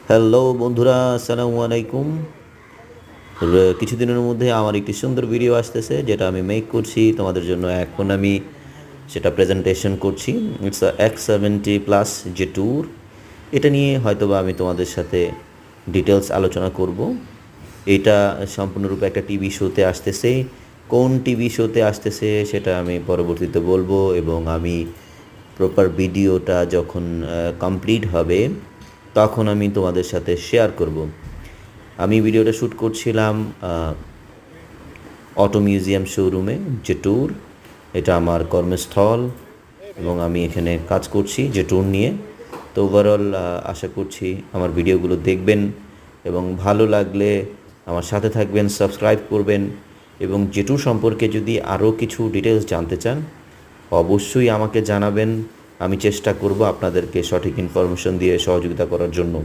Hello বন্ধুরা, আসসালামু আলাইকুম। কিছুদিনের মধ্যে আমার একটি সুন্দর ভিডিও আসতেছে, যেটা আমি মেক করছি তোমাদের জন্য। এখন আমি সেটা প্রেজেন্টেশন করছি। ইটস X70 Plus যে ট্যুর, এটা নিয়ে হয়তোবা আমি তোমাদের সাথে ডিটেলস আলোচনা করব। এটা সম্পূর্ণরূপে একটা টিভি শোতে আসতেছে। কোন টিভি শোতে আসতেছে সেটা আমি পরবর্তীতে বলবো, এবং আমি প্রপার ভিডিওটা যখন কমপ্লিট হবে তখন আমি তোমাদের সাথে শেয়ার করব। আমি ভিডিওটা শ্যুট করছিলাম অটো মিউজিয়াম শোরুমে, যে ট্যুর, এটা আমার কর্মস্থল, এবং আমি এখানে কাজ করছি যে ট্যুর নিয়ে। তো ওভারঅল আশা করছি আমার ভিডিওগুলো দেখবেন, এবং ভালো লাগলে আমার সাথে থাকবেন, সাবস্ক্রাইব করবেন, এবং যে ট্যুর সম্পর্কে যদি আরও কিছু ডিটেলস জানতে চান অবশ্যই আমাকে জানাবেন। আমি চেষ্টা করব আপনাদেরকে সঠিক ইনফরমেশন দিয়ে সহযোগিতা করার জন্য।